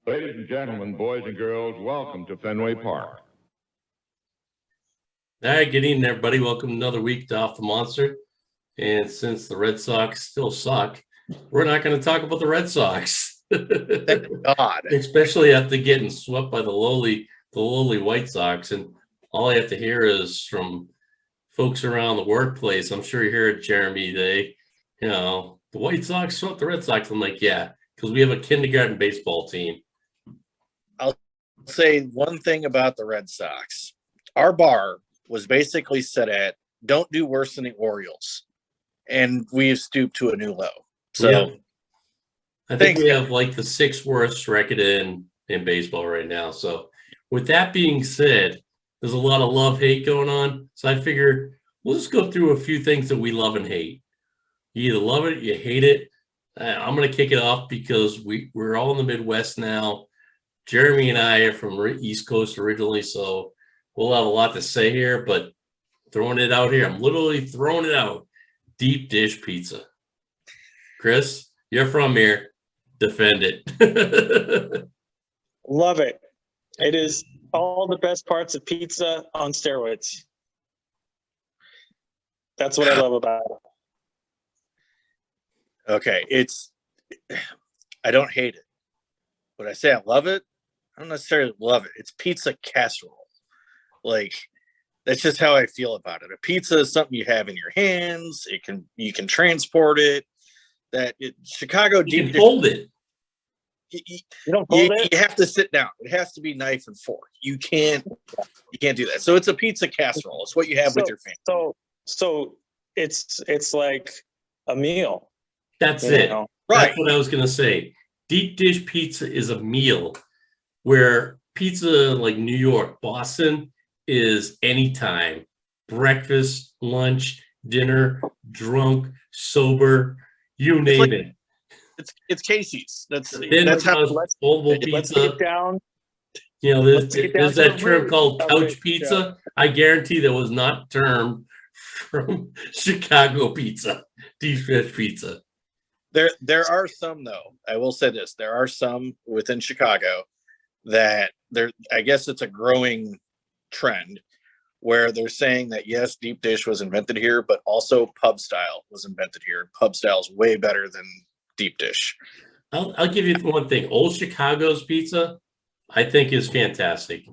Ladies and gentlemen, boys and girls, welcome to Fenway Park. All right, good evening, everybody. Welcome to another week to Off the Monster. And since the Red Sox still suck, we're not going to talk about the Red Sox. Thank God. Especially after getting swept by the lowly White Sox. And all I have to hear is from folks around the workplace. I'm sure you hear it, Jeremy. The White Sox swept the Red Sox. I'm like, yeah, because we have a kindergarten baseball team. I'll say one thing about the Red Sox. Our bar was basically set at don't do worse than the Orioles. And we've stooped to a new low. So yeah. I think we have like the 6th worst record in baseball right now. So with that being said, there's a lot of love-hate going on. So I figure we'll just go through a few things that we love and hate. You either love it, you hate it. I'm going to kick it off because we're all in the Midwest now. Jeremy and I are from East Coast originally, so we'll have a lot to say here, but throwing it out here, I'm literally throwing it out. Deep dish pizza. Chris, you're from here. Defend it. Love it. It is all the best parts of pizza on steroids. That's what I love about it. Okay, I don't hate it. But I say I love it, I don't necessarily love it. It's pizza casserole. Like, that's just how I feel about it. A pizza is something you have in your hands. You can transport it. Chicago You deep can hold it. You don't hold it? You have to sit down. It has to be knife and fork. You can't do that. So it's a pizza casserole. It's what you have with your family. So it's like a meal. That's it. Know? Right. That's what I was gonna say. Deep dish pizza is a meal, where pizza like New York, Boston is anytime. Breakfast, lunch, dinner, drunk, sober, you name it. It's Casey's. That's how foldable pizza. Let's get down. There's that term called couch pizza. I guarantee that was not termed from Chicago pizza, deep dish pizza. There are some, though. I will say this: there are some within Chicago that I guess it's a growing trend where they're saying that yes, deep dish was invented here, but also pub style was invented here. Pub style is way better than deep dish. I'll give you one thing. Old Chicago's pizza, I think, is fantastic.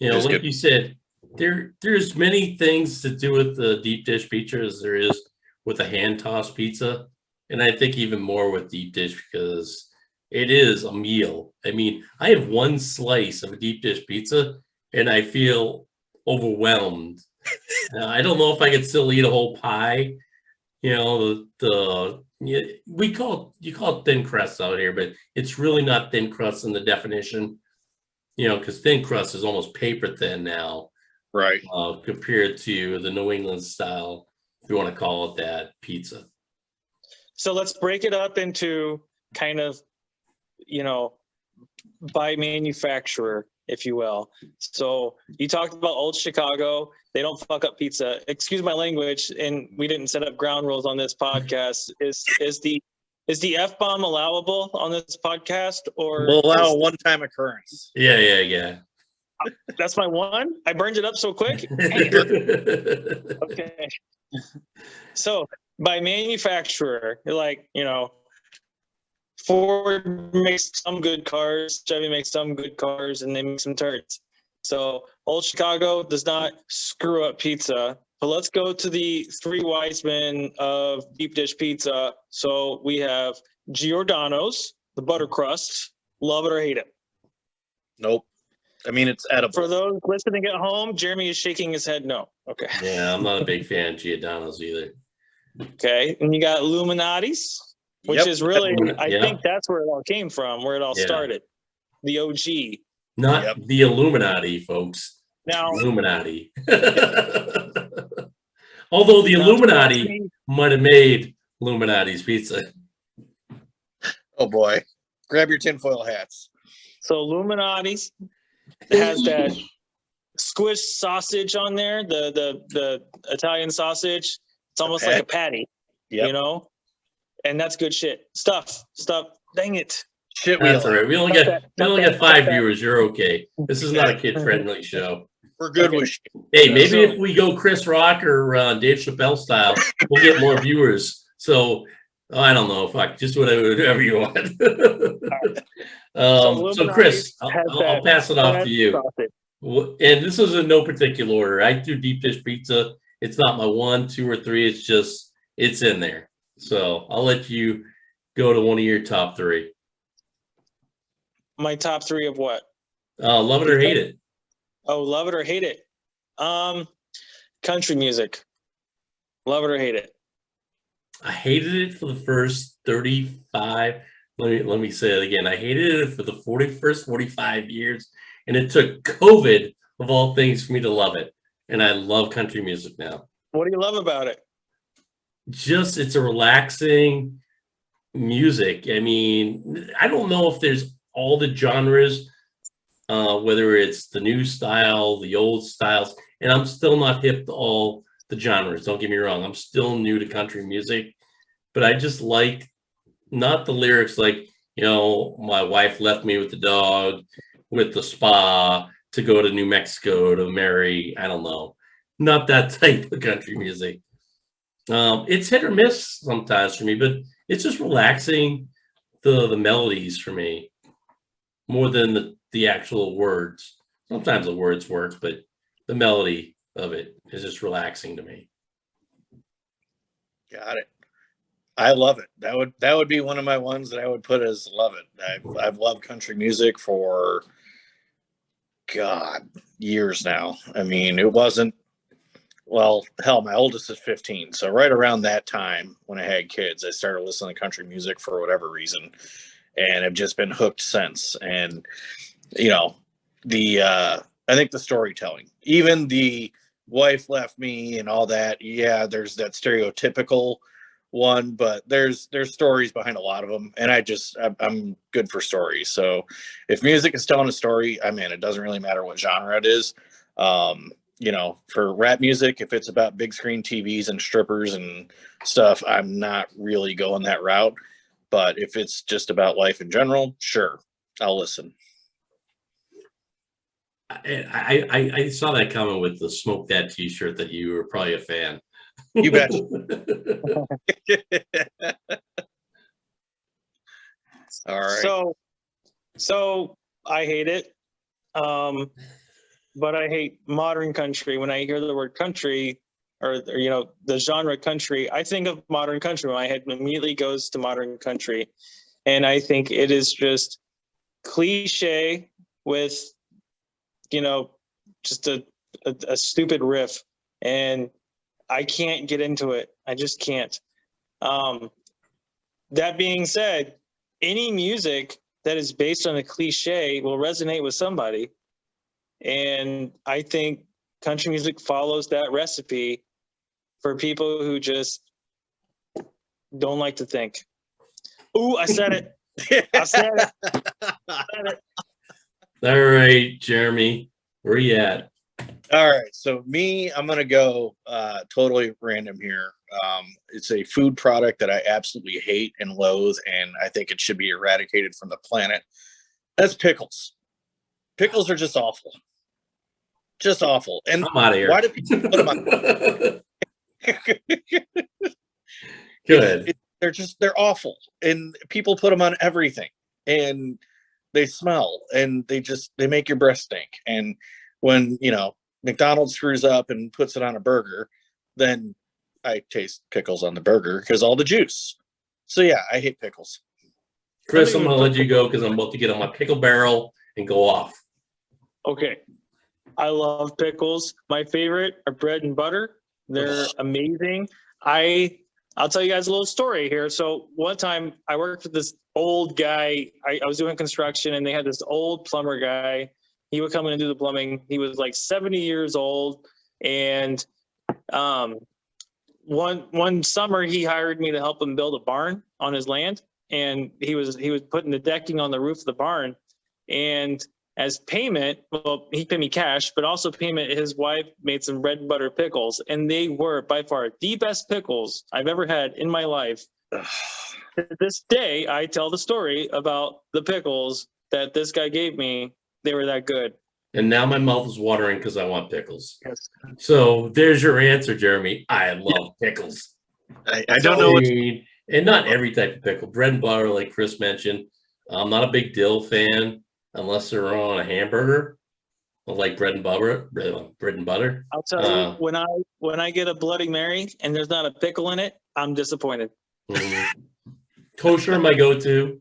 Like good. You said, there's many things to do with the deep dish pizza as there is with a hand tossed pizza. And I think even more with deep dish because it is a meal. I mean, I have one slice of a deep dish pizza and I feel overwhelmed. I don't know if I could still eat a whole pie. You call it thin crust out here, but it's really not thin crust in the definition. Because thin crust is almost paper thin now, right? Compared to the New England style, if you want to call it that, pizza. So let's break it up into kind of, by manufacturer, if you will. So you talked about old Chicago. They don't fuck up pizza. Excuse my language, and we didn't set up ground rules on this podcast. Is the F-bomb allowable on this podcast? Or we'll allow a one-time occurrence. Yeah. That's my one? I burned it up so quick? Okay. So by manufacturer, Ford makes some good cars, Chevy makes some good cars, and they make some turds. So old Chicago does not screw up pizza. But let's go to the 3 wise men of deep dish pizza. So we have Giordano's, the butter crust. Love it or hate it? Nope. I mean, it's edible. For those listening at home, Jeremy is shaking his head no. Okay. Yeah, I'm not a big fan of Giordano's either. Okay. And you got Illuminati's, which is really, I think that's where it all came from, where it all started. The OG. Not the Illuminati, folks. Now, Illuminati. Although the Illuminati might have made Illuminati's pizza. Oh boy. Grab your tinfoil hats. So Illuminati's has that squished sausage on there, the Italian sausage. It's almost like a patty, And that's good shit. Stuff. Dang it. Shit, That's all right. We only got 5 viewers. You're okay. This is not a Exactly. kid-friendly show. We're good with shit. Hey, maybe if we go Chris Rock or Dave Chappelle style, we'll get more viewers. So I don't know. Fuck, just whatever you want. So Chris, I'll pass it off to you. And this is in no particular order. I do deep dish pizza. It's not my 1, 2, or 3. It's just it's in there. So I'll let you go to one of your top 3. My top 3 of what? Love it or hate it. Oh, love it or hate it. Country music. Love it or hate it. I hated it for the first 35. Let me say it again. I hated it for the first 45 years, and it took COVID of all things for me to love it. And I love country music now. What do you love about it? Just it's a relaxing music. I mean, I don't know if there's all the genres, whether it's the new style, the old styles, and I'm still not hip to all the genres. Don't get me wrong. I'm still new to country music, but I just like not the lyrics like, my wife left me with the dog, with the spa to go to New Mexico to marry. I don't know. Not that type of country music. It's hit or miss sometimes for me, but it's just relaxing the melodies for me more than the actual words. Sometimes the words work, but the melody of it is just relaxing to me. Got it. I love it. That would be one of my ones that I would put as love it. I've loved country music for years now. I mean, it wasn't, well, hell, my oldest is 15. So right around that time when I had kids, I started listening to country music for whatever reason, and I've just been hooked since. And I think the storytelling, even the wife left me and all that. Yeah, there's that stereotypical one, but there's stories behind a lot of them, and I'm good for stories. So if music is telling a story, I'm in. It doesn't really matter what genre it is. For rap music, if it's about big screen TVs and strippers and stuff, I'm not really going that route. But if it's just about life in general, sure, I'll listen. I saw that comment with the Smoke That t-shirt that you were probably a fan. You bet. All right. So I hate it. But I hate modern country. When I hear the word country or the genre country, I think of modern country. My head immediately goes to modern country. And I think it is just cliche with, just a stupid riff. And I can't get into it. I just can't. That being said, any music that is based on a cliche will resonate with somebody. And I think country music follows that recipe for people who just don't like to think. Ooh, I said it. I said it. All right, Jeremy, where are you at? All right. So I'm going to go totally random here. It's a food product that I absolutely hate and loathe, and I think it should be eradicated from the planet. That's pickles. Pickles are just awful. Just awful. And I'm out of here. Why do people put them on? Good. They're awful. And people put them on everything. And they smell. And they make your breath stink. And when, McDonald's screws up and puts it on a burger, then I taste pickles on the burger because all the juice. So yeah, I hate pickles. Chris, I'm going to let you go because I'm about to get on my pickle barrel and go off. Okay. I love pickles. My favorite are bread and butter. They're amazing. I'll tell you guys a little story here. So one time I worked with this old guy. I was doing construction and they had this old plumber guy. He would come in and do the plumbing. He was like 70 years old. And one summer he hired me to help him build a barn on his land. And he was putting the decking on the roof of the barn. And as payment, well, he paid me cash, but also payment, his wife made some red butter pickles, and they were by far the best pickles I've ever had in my life. to this day, I tell the story about the pickles that this guy gave me. They were that good. And now my mouth is watering because I want pickles. Yes. So there's your answer, Jeremy. I love pickles. I don't know what. And not every type of pickle. Bread and butter, like Chris mentioned. I'm not a big dill fan unless they're on a hamburger. I like bread and butter. Bread and butter. I'll tell you, when I get a Bloody Mary and there's not a pickle in it, I'm disappointed. Kosher, my go-to.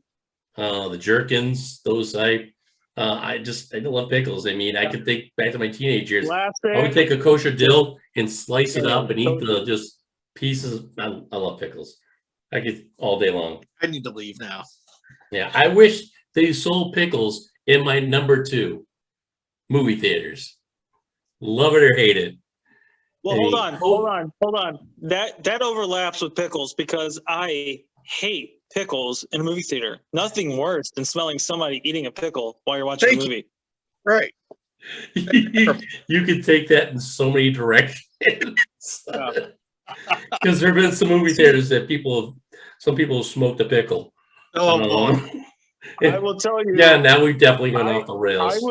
The Jerkins, those type. I love pickles. I mean, I could think back to my teenage years. I would take a kosher dill and slice it up and eat the just pieces. I love pickles. I could all day long. I need to leave now. Yeah, I wish they sold pickles in my number 2 movie theaters. Love it or hate it. Well, hold on. That overlaps with pickles because I hate pickles in a movie theater. Nothing worse than smelling somebody eating a pickle while you're watching a movie. Right. You can take that in so many directions. Because there have been some movie theaters that some people have smoked a pickle. Oh, boy. I will tell you. Yeah, now we've definitely gone off the rails.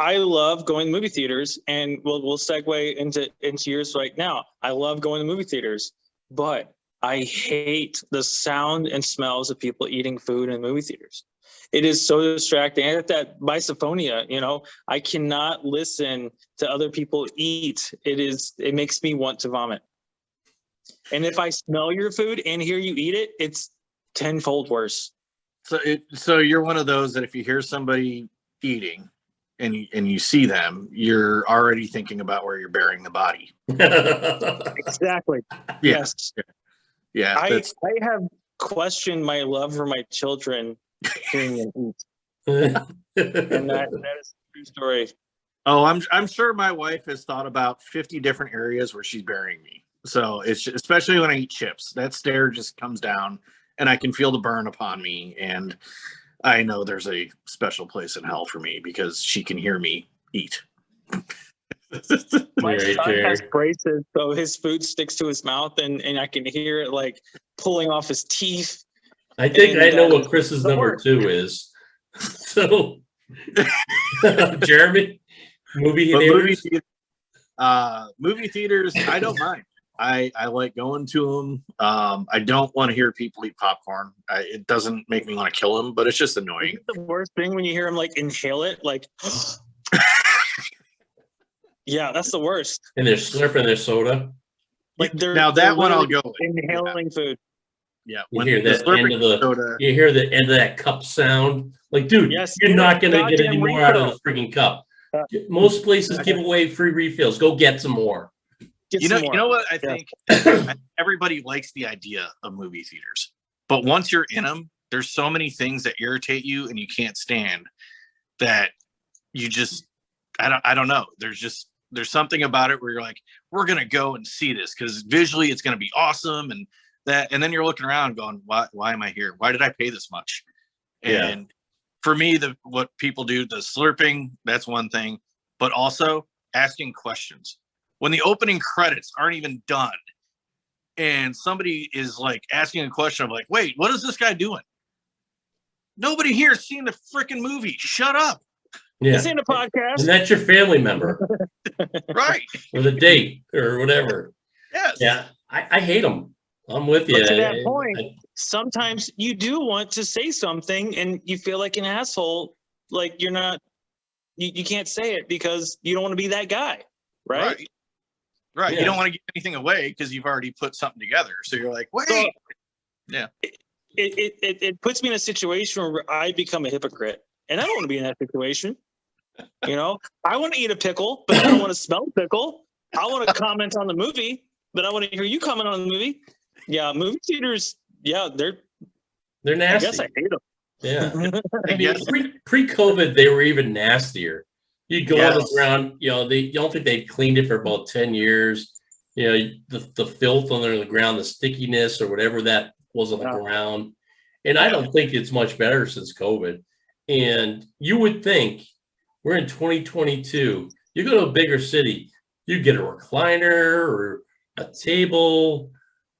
I love going to movie theaters, and we'll segue into yours right now. I love going to movie theaters, but I hate the sound and smells of people eating food in movie theaters. It is so distracting. I have that misophonia, I cannot listen to other people eat. It makes me want to vomit. And if I smell your food and hear you eat it, it's tenfold worse. So you're one of those that if you hear somebody eating and you see them, you're already thinking about where you're burying the body. Exactly. Yes. Yeah. I have questioned my love for my children hearing them eat. And that is a true story. Oh, I'm sure my wife has thought about 50 different areas where she's burying me. So it's especially when I eat chips, that stare just comes down and I can feel the burn upon me. And I know there's a special place in hell for me because she can hear me eat. My son has braces, so his food sticks to his mouth and I can hear it like pulling off his teeth. I think I know what Chris's number 2 is. So, Jeremy, movie theaters, I don't mind. I like going to them. I don't want to hear people eat popcorn. It doesn't make me want to kill them, but it's just annoying. It's the worst thing when you hear them like inhale it, like. Yeah, that's the worst. And they're slurping their soda. Like now that one I'll go with. Inhaling food. Yeah, you hear that end of soda. You hear the end of that cup sound. Like, dude, you're not gonna get any more out of the freaking cup. Most places give away free refills. Go get some more. You know what I think? Everybody likes the idea of movie theaters, but once you're in them, there's so many things that irritate you and you can't stand that you just I don't know. There's something about it where you're like, we're gonna go and see this because visually it's gonna be awesome, and then you're looking around going, why am I here? Why did I pay this much? And for me, what people do, the slurping, that's one thing, but also asking questions. When the opening credits aren't even done and somebody is like asking a question, I'm like, wait, what is this guy doing? Nobody here has seen the freaking movie. Shut up. Yeah. This ain't a podcast. And that's your family member. Right. Or the date or whatever. Yes. Yeah. I hate them. I'm with you. But to that point, sometimes you do want to say something and you feel like an asshole. Like you're not, you can't say it because you don't want to be that guy. Right. Right. Yeah. You don't want to give anything away because you've already put something together. So you're like, wait. So, yeah. It puts me in a situation where I become a hypocrite. And I don't want to be in that situation. I want to eat a pickle, but I don't want to smell a pickle. I want to comment on the movie, but I want to hear you comment on the movie. Yeah, movie theaters. Yeah, they're nasty. I guess I hate them. Yeah, I mean, pre-COVID, they were even nastier. You go on the ground. You don't think they cleaned it for about 10 years. The filth on the ground, the stickiness or whatever that was on the ground, and I don't think it's much better since COVID. And you would think we're in 2022. You go to a bigger city, you get a recliner or a table,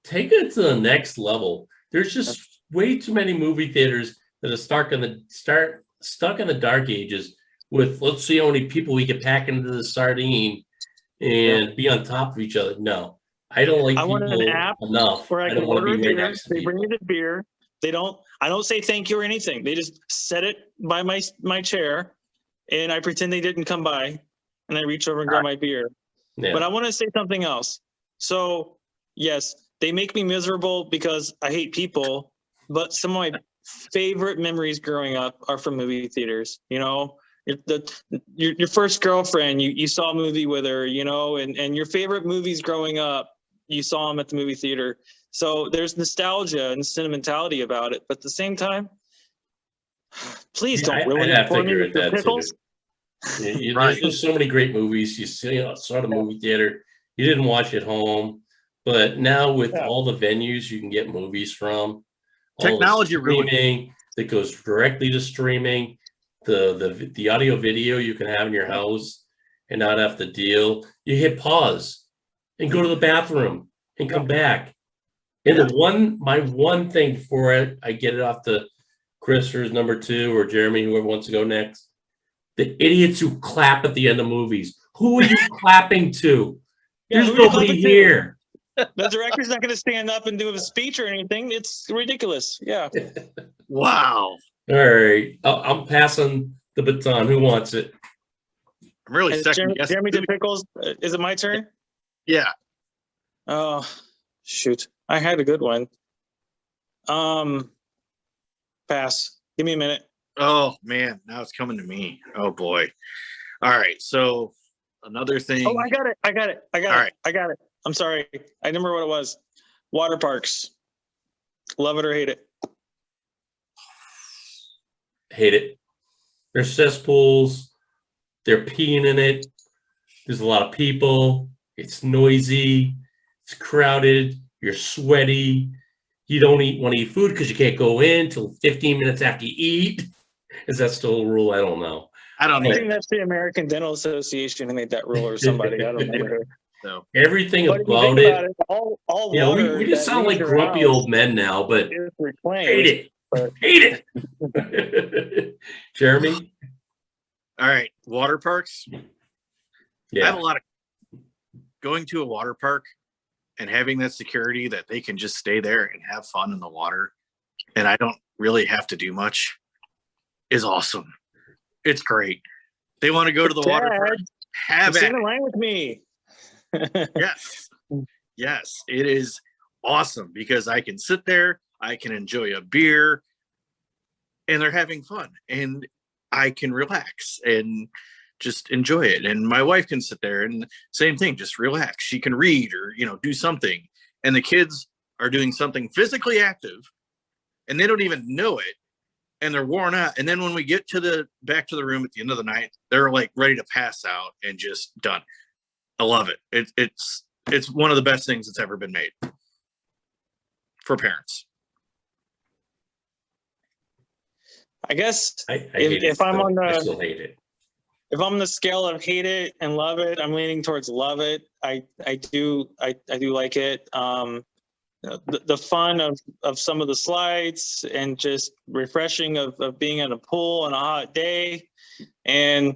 take it to the next level. There's just way too many movie theaters that are stuck in the dark ages with, let's see how many people we can pack into the sardine and be on top of each other. No, I don't like I want an people app enough. where I I can don't want to order a be right beer. next to They bring people. me the beer. I don't say thank you or anything. They just set it by my chair, and I pretend they didn't come by, and I reach over and grab my beer. Yeah. But I want to say something else. So yes, they make me miserable because I hate people, but some of my favorite memories growing up are from movie theaters. You know, your first girlfriend, you saw a movie with her, you know, and your favorite movies growing up, you saw them at the movie theater. So there's nostalgia and sentimentality about it. But at the same time, please don't ruin I'd it have to for me agree with with your that pickles. too. There's just so many great movies. Saw the movie theater. You didn't watch at home, but now with Yeah. all the venues you can get movies from, Technology all the ruined streaming that goes directly to streaming, the audio video you can have in your house and not have to deal. You hit pause and go to the bathroom and come back. And my one thing before I get it off to Chris or number 2 or Jeremy, whoever wants to go next, the idiots who clap at the end of movies. Who are you clapping to? Yeah, There's who are you nobody clapping to? here. The director's not going to stand up and do a speech or anything. It's ridiculous. Yeah. Wow. All right, I'm passing the baton. Who wants it? I'm really second guessing. Jeremy did pickles. Is it my turn? Yeah. Oh, shoot. I had a good one. Pass. Give me a minute. Oh man, now it's coming to me. Oh boy. All right. So another thing. Oh, I got it. I got it. I'm sorry. I remember what it was. Water parks. Love it or hate it. Hate it. There's cesspools. They're peeing in it. There's a lot of people. It's noisy. It's crowded. You're sweaty. You don't want to eat food because you can't go in until 15 minutes after you eat. Is that still a rule? I don't know. I don't know. I think that's the American Dental Association who made that rule or somebody. I don't remember. So Everything But if you about think it. about it, all You know, water we just that sound like leaves your grumpy house old men now, but is reclaimed. hate it. but- Hate it. Jeremy? all right, water parks. I have Yeah. a lot of going to a water park and having that security that they can just stay there and have fun in the water, and I don't really have to do much, is awesome. It's great. They want to go to the water park. Dad, Have Stay at in it. line with me. Yes, it is awesome because I can sit there, I can enjoy a beer, and they're having fun, and I can relax and just enjoy it. And my wife can sit there and same thing, just relax. She can read or, do something. And the kids are doing something physically active and they don't even know it. And they're worn out. And then when we get back to the room at the end of the night, they're like ready to pass out and just done. I love it. It's one of the best things that's ever been made for parents. I guess I hate if it. I'm on I the still hate it. if I'm on the scale of hate it and love it, I'm leaning towards love it. I do like it. The fun of some of the slides and just refreshing of being in a pool on a hot day, and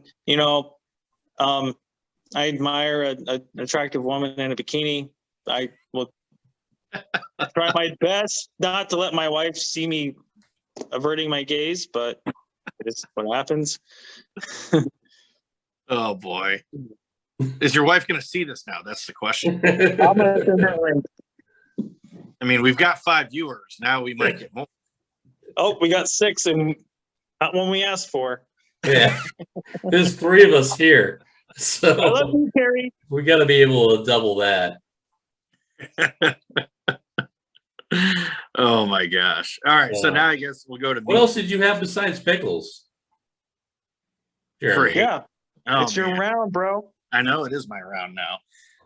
I admire an attractive woman in a bikini. I will try my best not to let my wife see me averting my gaze, but it's what happens. Oh boy. Is your wife going to see this now? That's the question. I'm gonna send her a link. I mean, we've got 5 viewers. Now we might get more. Oh, we got 6 and not one we asked for. Yeah. There's 3 of us here. I love So you, Carrie. we got to be able to double that. Oh my gosh. All right. So Yeah. now I guess we'll go to What me. else did you have besides pickles? Jeremy? Free. Yeah, Oh, it's your man. round, bro. I know it is my round now.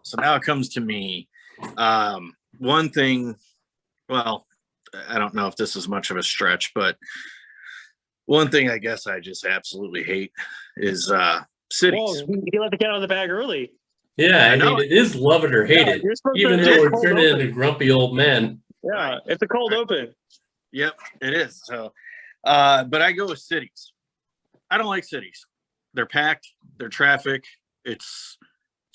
So now it comes to me. One thing, well, I don't know if this is much of a stretch, but one thing I guess I just absolutely hate is cities. Whoa, you let the cat out of the bag early. Yeah, I mean, it is love it or hate it. You're supposed Even to though do we're cold turning open. into grumpy old men. Yeah, it's a cold open. Yep, it is. So, but I go with cities. I don't like cities. They're packed. They're traffic.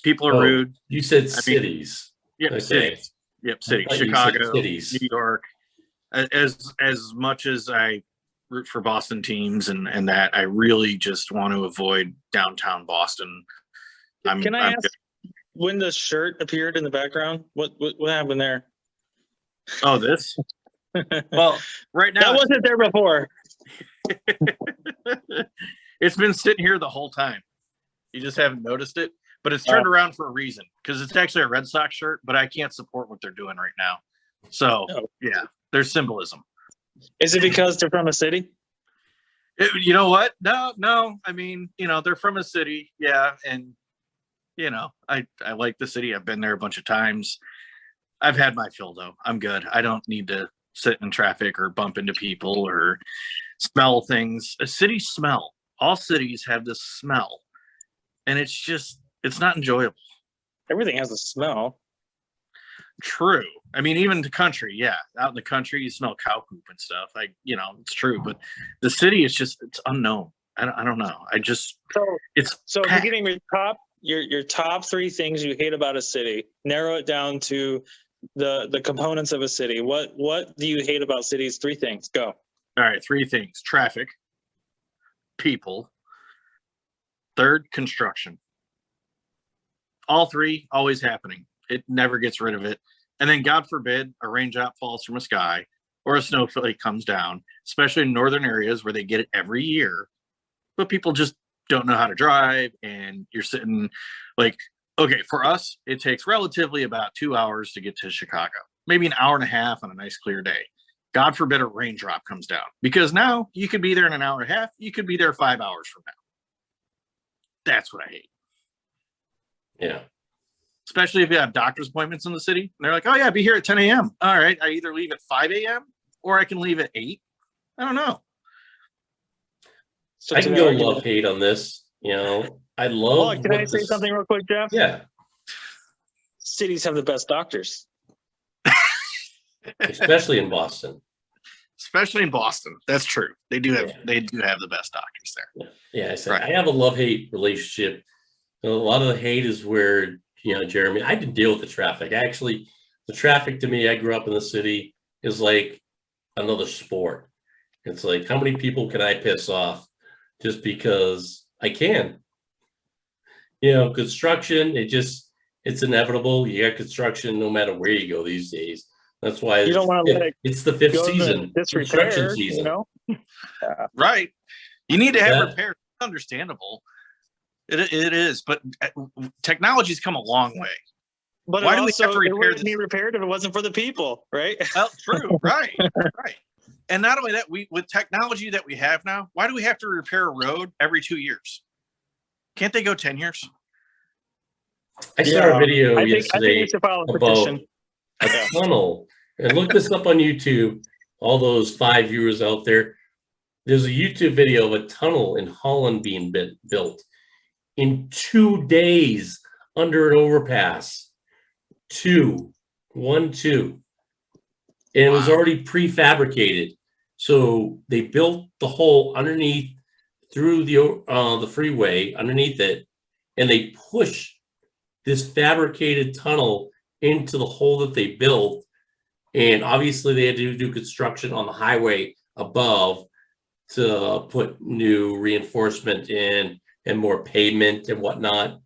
People are rude. You said I mean, cities. Yep, Okay. cities. Yep, I cities. thought you said Chicago, cities. New York. As much as I root for Boston teams and that, I really just want to avoid downtown Boston. Can I ask when the shirt appeared in the background? What happened there? Oh, this? Well, right now that wasn't there before. It's been sitting here the whole time. You just haven't noticed it, but it's turned around for a reason because it's actually a Red Sox shirt, but I can't support what they're doing right now. So yeah, there's symbolism. Is it because they're from a city? You know what? No. I mean, they're from a city. Yeah. And, I like the city. I've been there a bunch of times. I've had my fill, though. I'm good. I don't need to sit in traffic or bump into people or smell things. A city smell. All cities have this smell. And it's not enjoyable. Everything has a smell. True. I mean, even the country, yeah. Out in the country, you smell cow poop and stuff. It's true. But the city is it's unknown. I don't know. So beginning with your top 3 things you hate about a city. Narrow it down to the components of a city. What do you hate about cities? 3 things. Go. All right, 3 things: traffic, people, third, construction. All 3 always happening. It never gets rid of it. And then, God forbid, a raindrop falls from a sky or a snowflake comes down, especially in northern areas where they get it every year. But people just don't know how to drive. And you're sitting okay, for us, it takes relatively about 2 hours to get to Chicago, maybe an hour and a half on a nice clear day. God forbid a raindrop comes down, because now you could be there in an hour and a half. You could be there 5 hours from now. That's what I hate. Yeah. Especially if you have doctor's appointments in the city. And they're like, oh, yeah, be here at 10 a.m. All right. I either leave at 5 a.m. or I can leave at 8. I don't know. So I can go love hate on this. I love. Can I say something real quick, Jeff? Yeah. Cities have the best doctors. Especially in Boston. Especially in Boston. That's true. They do have the best doctors there. Yeah, I have a love-hate relationship. A lot of the hate is where, Jeremy, I didn't deal with the traffic. Actually, the traffic to me, I grew up in the city, is like another sport. It's like, how many people can I piss off just because I can? Construction, it's inevitable. You got construction no matter where you go these days. That's why you don't want to let it's the 5th season, construction season. Yeah. Right. You need to have repairs. It's understandable. It is, but technology's come a long way. But why do we have to repair this? It wouldn't be repaired if it wasn't for the people, right? Well, true. Right. Right. And not only that, with technology that we have now, why do we have to repair a road every 2 years? Can't they go 10 years? I saw a video yesterday about a tunnel. And look this up on YouTube. All those 5 viewers out there. There's a YouTube video of a tunnel in Holland being built in 2 days under an overpass. 2. And it was already prefabricated. So they built the hole underneath through the freeway underneath it, and they pushed this fabricated tunnel into the hole that they built. And obviously they had to do construction on the highway above to put new reinforcement in and more pavement and whatnot.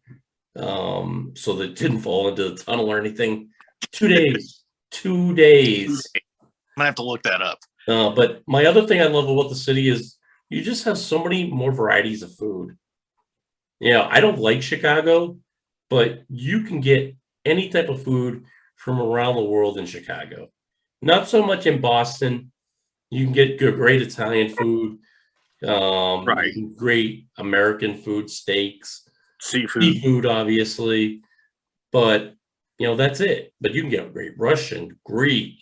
So that it didn't fall into the tunnel or anything. 2 days. 2 days. I'm gonna have to look that up. But my other thing I love about the city is you just have so many more varieties of food. I don't like Chicago, but you can get any type of food from around the world in Chicago. Not so much in Boston. You can get great Italian food, right? Great American food, steaks, seafood, obviously. But that's it. But you can get great Russian, Greek.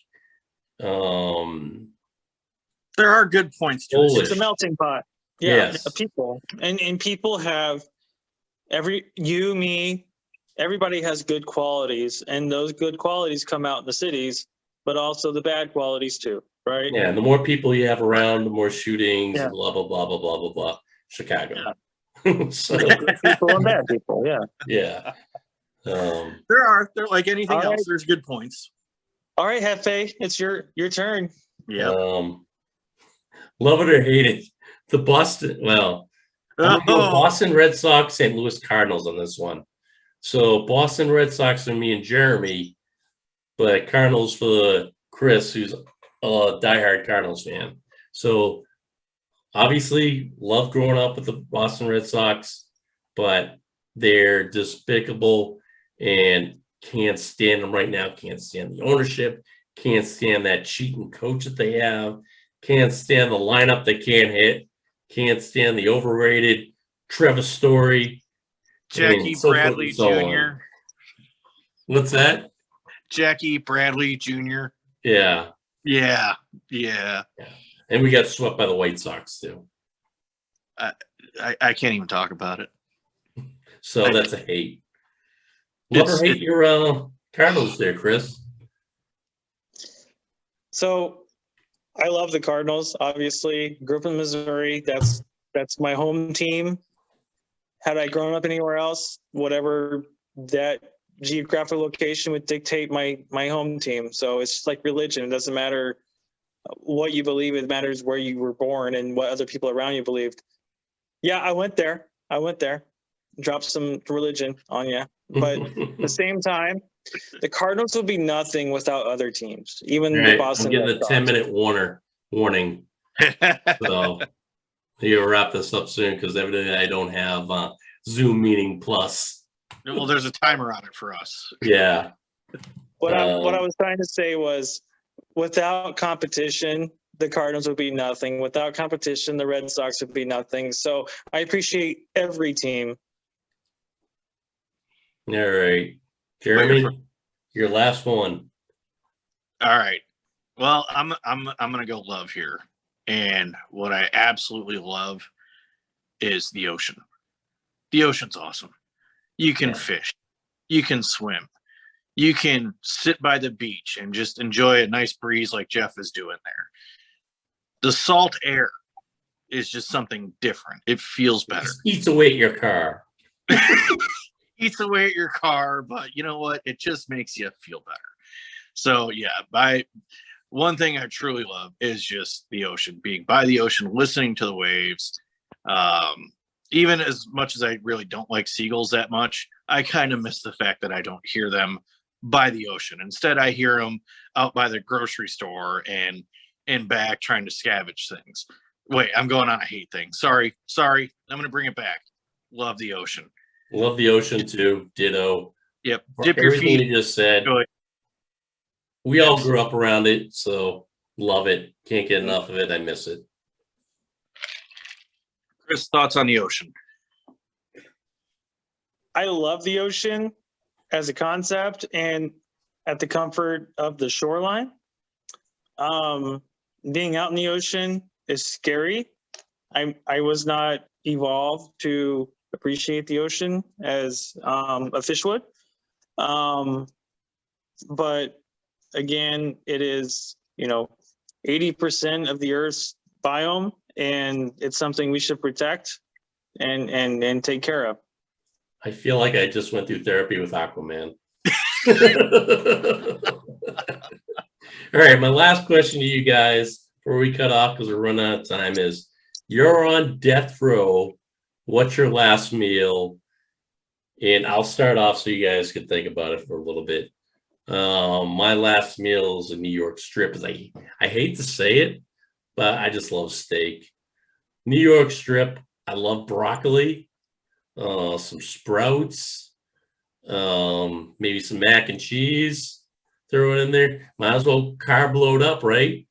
There are good points to it. It's a melting pot. Yeah, yes. People and people have you, me, everybody has good qualities, and those good qualities come out in the cities, but also the bad qualities too, right? Yeah, and the more people you have around, the more shootings, Yeah. and blah blah blah blah blah blah blah. Chicago. So Good people and bad people, yeah. yeah. They're like anything All else. right. There's good points. All right, Hefe, it's your turn. Yeah. Love it or hate it. The Boston, well, I'm gonna go Boston Red Sox, St. Louis Cardinals on this one. So Boston Red Sox for me and Jeremy, but Cardinals for Chris, who's a diehard Cardinals fan. So obviously love growing up with the Boston Red Sox, but they're despicable and can't stand them right now. Can't stand the ownership. Can't stand that cheating coach that they have. Can't stand the lineup they can't hit. Can't stand the overrated Trevor Story. Jackie so Bradley Jr. What's that? Jackie Bradley Jr. Yeah. Yeah. And we got swept by the White Sox too. I can't even talk about it. So that's a hate. Love or hate your Cardinals there, Chris? So I love the Cardinals, obviously. Grew up in Missouri. That's my home team. Had I grown up anywhere else, whatever that geographic location would dictate my home team. So it's just like religion. It doesn't matter what you believe. It matters where you were born and what other people around you believed. Yeah, I went there. Dropped some religion on you. But at the same time, the Cardinals would be nothing without other teams. Even the Boston. I'm getting a 10-minute warning. So you'll wrap this up soon because evidently I don't have Zoom meeting plus. Well, there's a timer on it for us. Yeah. What I was trying to say was, without competition, the Cardinals would be nothing. Without competition, the Red Sox would be nothing. So I appreciate every team. All right, Jeremy, your last one. All right. Well, I'm gonna go love here, and what I absolutely love is the ocean. The ocean's awesome. You can fish, you can swim, you can sit by the beach and just enjoy a nice breeze like Jeff is doing there. The salt air is just something different. It feels better. It eats away at your car. Eats away at your car, but you know what? It just makes you feel better. So yeah, one thing I truly love is just the ocean, being by the ocean, listening to the waves. Even as much as I really don't like seagulls that much, I kind of miss the fact that I don't hear them by the ocean. Instead, I hear them out by the grocery store and back trying to scavenge things. Wait, I'm going on a hate thing. Sorry. I'm going to bring it back. Love the ocean. Love the ocean too. Ditto. Yep. Dip your Everything feet. you just said. Good. We all grew up around it, so love it. Can't get enough of it. I miss it. Chris, thoughts on the ocean? I love the ocean as a concept and at the comfort of the shoreline. Being out in the ocean is scary. I was not evolved to appreciate the ocean as a fish would. But again, it is, 80% of the Earth's biome, and it's something we should protect and take care of. I feel like I just went through therapy with Aquaman. All right, my last question to you guys before we cut off because we're running out of time is, you're on death row. What's your last meal? And I'll start off so you guys can think about it for a little bit. My last meal is a New York strip. I hate to say it, but I just love steak. New York strip. I love broccoli, some sprouts, maybe some mac and cheese. Throw it in there. Might as well carb load up, right?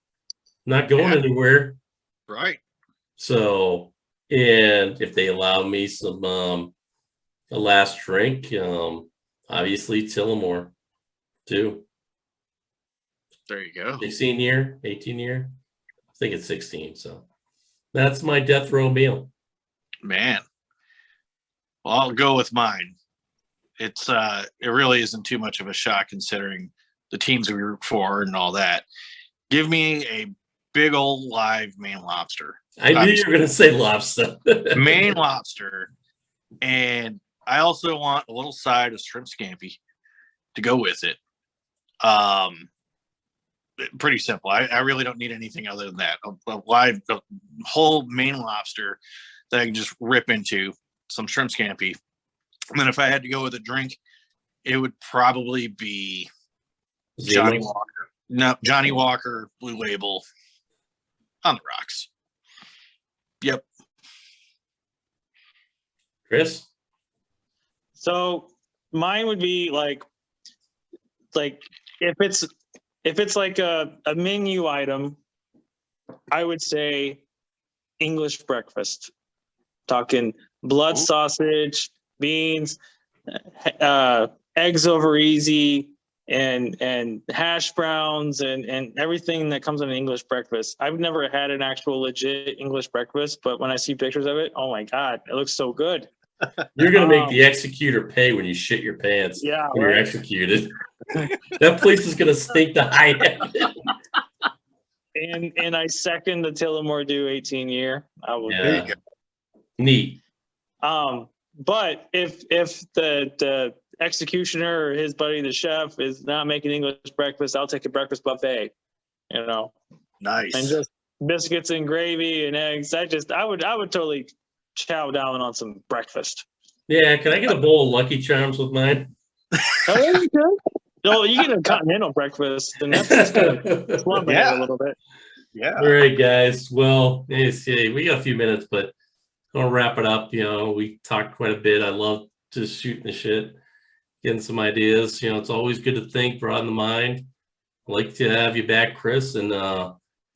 Not going anywhere. Right. So, and if they allow me some a last drink, obviously Tillamore too. There you go. 16 year, 18 year. I think it's 16. So that's my death row meal. Man. Well, I'll go with mine. it really isn't too much of a shock considering the teams we root for and all that. Give me a big old live Maine lobster. I knew you were going to say lobster. Maine lobster. And I also want a little side of shrimp scampi to go with it. Pretty simple. I really don't need anything other than that. A whole Maine lobster that I can just rip into, some shrimp scampi. And then if I had to go with a drink, it would probably be Johnny Walker. No, Johnny Walker, Blue Label, on the rocks. Yep. Chris? So mine would be like if it's like a menu item, I would say English breakfast. Talking blood sausage, beans, eggs over easy, and hash browns and everything that comes in an English breakfast. I've never had an actual legit English breakfast, but when I see pictures of it, oh my God, it looks so good. You're going to make the executor pay when you shit your pants when you're executed. That place is going to stink to high heaven. And I second the Tillamore 18 year. I will. There you go. Neat. But if the executioner or his buddy, the chef, is not making English breakfast, I'll take a breakfast buffet, Nice. And just biscuits and gravy and eggs. I would totally chow down on some breakfast. Yeah. Can I get a bowl of Lucky Charms with mine? Oh, there you go. No, you get a continental breakfast, and that's good. Slump it a little bit. Yeah. All right, guys. Well, we got a few minutes, but I'll wrap it up. We talked quite a bit. I love just shooting the shit, getting some ideas. It's always good to think, broaden the mind. I'd like to have you back, Chris, and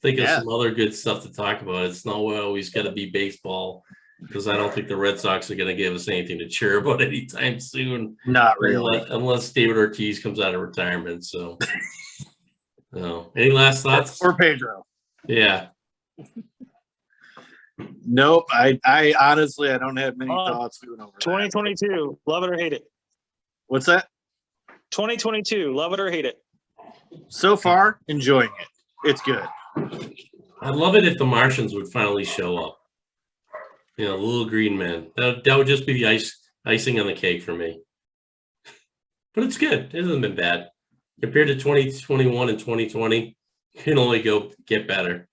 think of some other good stuff to talk about. It's not always got to be baseball, because I don't think the Red Sox are going to give us anything to cheer about anytime soon. Not really. Unless David Ortiz comes out of retirement. So, any last thoughts? Or Pedro. Yeah. Nope. I honestly, I don't have many thoughts going over 2022, love it or hate it. What's that? 2022, love it or hate it. So far, enjoying it. It's good. I'd love it if the Martians would finally show up. The little green men. That would just be the icing on the cake for me. But it's good. It hasn't been bad. Compared to 2021 and 2020, it can only get better.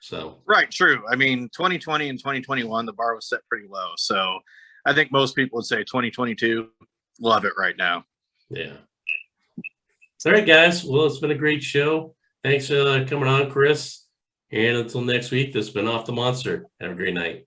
So right, true. I mean, 2020 and 2021, the bar was set pretty low. So I think most people would say 2022, love it right now. Yeah. All right, guys. Well, it's been a great show. Thanks for coming on, Chris. And until next week, this has been Off the Monster. Have a great night.